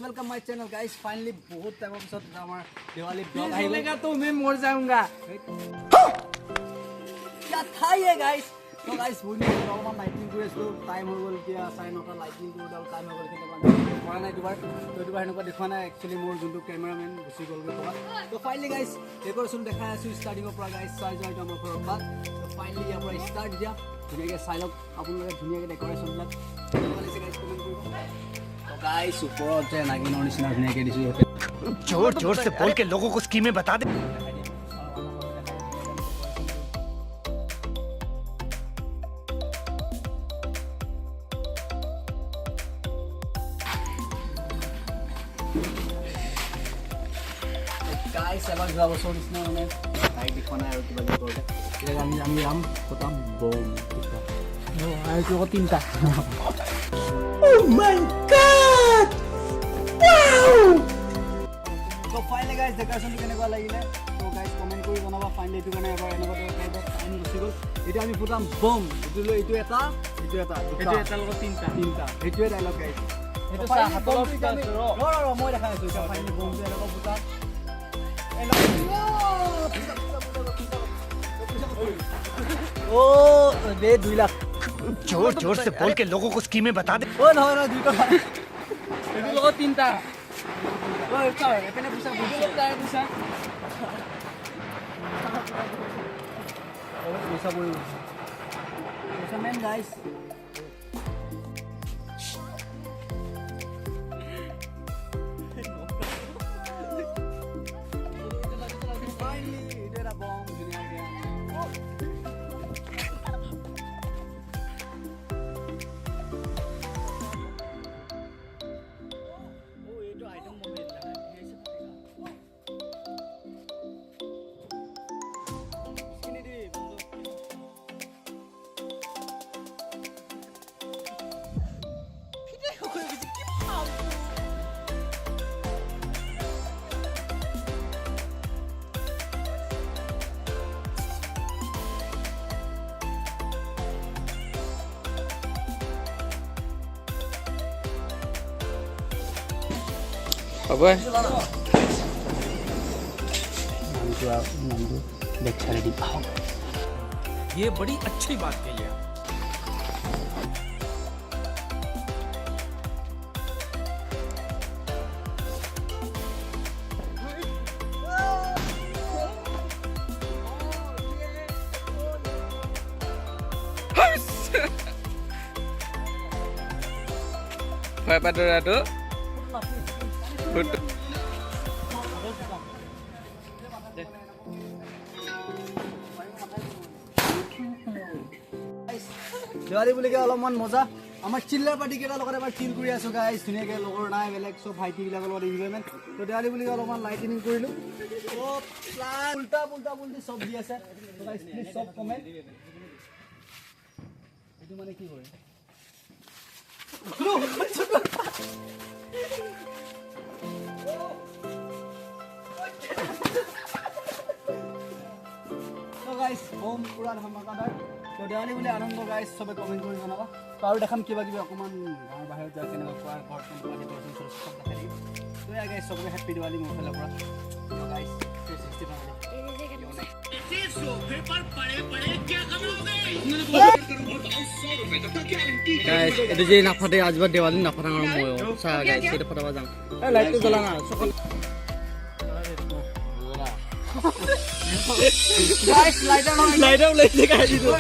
Welcome my channel guys finally बहुत time के बाद हमारा दिवाली ब्लॉग आएगा तो मैं मर जाऊंगा क्या था ये गाइस तो गाइस बुनी नॉर्मल लाइटिंग করে আছো টাইম হৈ গল কি সাইন অফ লাইটিং কৰি দাও টাইম হৈ গল কিন্তু কৰা নাই দুবাৰ তো দুবাৰ এনেকুৱা দেখুৱা নাই একচুয়ালি মোৰ যোনটো ক্যামেৰাম্যান গুচি গল গৈ তো ফাইনলি গাইস ডেকোৰেশন দেখাই আছো স্টাৰ্টিংৰ পৰা গাইস চাই যাই আমাৰ ঘৰৰ বাদ তো ফাইনলি ইয়াৰ পৰা স্টাৰ্ট দিয়া ধুনীয়াকৈ চাই লওক আপোনালোকে ধুনীয়াকৈ ডেকোৰেশন বিলাক ভালছে গাইস কমেন্ট কৰিব तो गाइस ऊपर से नागिनों ने सुना के दिसु जोर जोर से बोल के लोगों को स्कीमें बता दे गाइस এবাৰ যোৱা বছৰ নিচিনা মানে লাইট দেখুৱা নাই আৰু কিবা কৰোতে এতিয়া আমি ৰাম খতম বম আৰু তো তিনটা Oh my God! Wow! तो फाइनली गाइस डेकोरेशन केनेকুৱা লাগিলে তো গাইস কমেন্ট কৰি জনাবা ফাইনলি এটো কাৰণে এবাৰ এনেকুৱা টাইম গুচি গল এতিয়া আমি ফুটাম বম এটো এটা লগত তিনটা এটোৱে ডায়লগ গাইস এটো চা হাতত ৰ মই দেখাই আছো এটা ফাইনলি বম যে এনেকুৱা ফুটা ओ दे 2 लाख जोर जोर से बोल के लोगों को स्कीमें बता दे ओ নহয় 2 টকা এটো লগত তিনটা ओ চাও এখানে পয়সা বুঝছো তাই পয়সা পয়সা বই পয়সা মেন গাইস अबे ये बड़ी अच्छी बात कही है Pada दिवाली বুলি অলপমান মজা আমাৰ চিল্লাৰ পাৰ্টি কেটা লগতে এবাৰ চিল কৰি আছো গাইস ধুনীয়াকৈ লগৰ নাই বেলেগ সব ভাইটি বিলাকৰ লগত এনজয়মেন্ট তো দিৱালী বুলি অলপমান লাইটিং কৰিলো ও প্লান উল্টা সব দি আছে তো গাইস প্লিজ সব কমেন্ট এটো মানে কি কৰে তো গাইস হোম পুৰা ধমাকাদাৰ তো দিৱালী বুলি আনন্দ গাইস সবে কমেন্ট কৰি জনাবা তো আৰু দেখাম কিবা অকমান গাঁৱৰ বাহিৰত যায় কেনেকুৱা খোৱাৰ ঘৰ কেনেকুৱা ডেকোৰেশ্যন চল সব দেখাই দিম তো ইয়া গাইস সবকে হ্যাপি দিৱালী মোৰ ফালৰ পৰা তো গাইস 360 गाइस এটো যে নাফাতে আজবা দিৱালী নাফাটাঙৰ ময়ো চা গাইস এটা ফটাবা যাম এ লাইটটো জ্বলা না সকল गाइस लाइटर लाइट दिखाई दी दो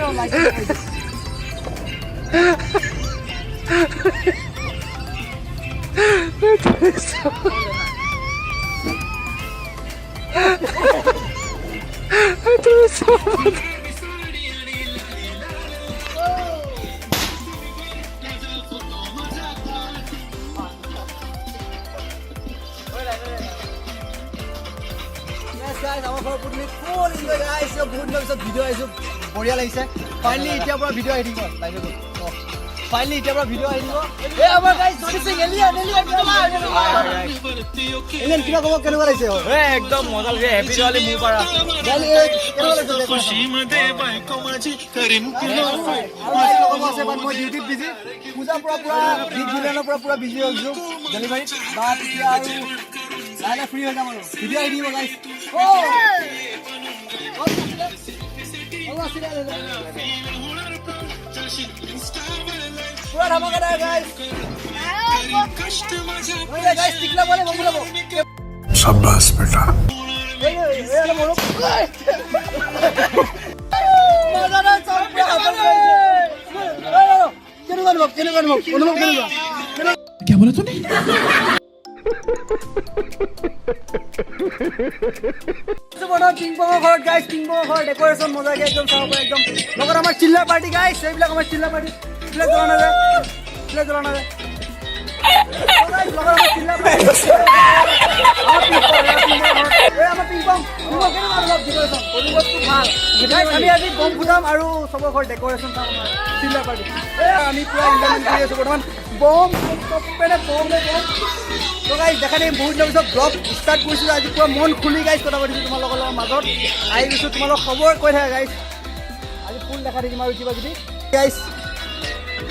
guys our for put me full enjoy guys so good love video aiso बढ़िया লাগিছে finally এতিয়া পৰা ভিডিও আহি দিব লাইভ finally এতিয়া পৰা ভিডিও আহি দিব এ আমাৰ guys নটিছে গেলিয়া এনেই কিবা ক'ব কেনেকুৱা লাগিছে একদম মজা লাগে হেপী দিৱালী মোৰ পৰা মই ডিউটিত বিজি পূজাৰ পৰা বিগ বিলিয়নৰ পৰা বিজি হৈ গৈছোঁ ডেলিভাৰীত বা তেতিয়া আৰু লাহে ফ্ৰী হৈ যাম আৰু ভিডিঅ' আহি দিব গাইছ পুৰা ধামাকাদাৰ গাইছ গাইছ টিকলা বলে বম লাব शाबाश बेटा क्या बोला तूने পিংপঙৰ ঘৰত গাইছ পিংপঙৰ ঘৰত ডেকৰেশ্যন মজাকে একদম চাব পাৰে একদম লগত আমাৰ চিল্লাৰ পাৰ্টি গাইছ এইবিলাক আমাৰ চিল্লাৰ পাৰ্টি ফ্লেগ জ্বলা নাযায় ফ্লেগ জ্বলা নাযায় আমি আজি বম ফুটাম আৰু চবৰ ঘৰত ডেকৰেশ্যন চাম চিল্লাৰ পাৰ্টি আমি পুৰা এনজয়মেণ্ট কৰি আছোঁ বৰ্তমান বম তো গাইজ দেখা নাই বহুত দিনৰ পিছত ব্লগ ষ্টাৰ্ট কৰিছিলোঁ আজি পুৰা মন খুলি গাইজ কথা পাতিছোঁ তোমালোকৰ লগত মাজত আহি গৈছোঁ তোমালোক খবৰ কৈ থাকে গাইজ আজি ফুল দেখা থাকিম আৰু কিবা কিবি গাইজ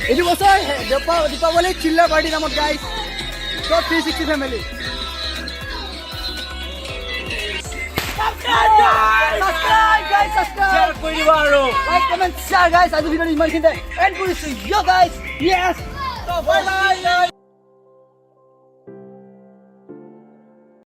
এইটো বছৰ দীপাৱলী চিল্লাৰ পাৰ্টি নামত গাইজ চব 360 ফেমিলি subscribe কৰি দিবা আৰু লাইক কমেন্ট শ্বেয়াৰ গাইজ আজি ভিডিঅ'টো ইমানখিনিতে এণ্ড কৰিছোঁ ইয় গাইজ য়েছ so bye bye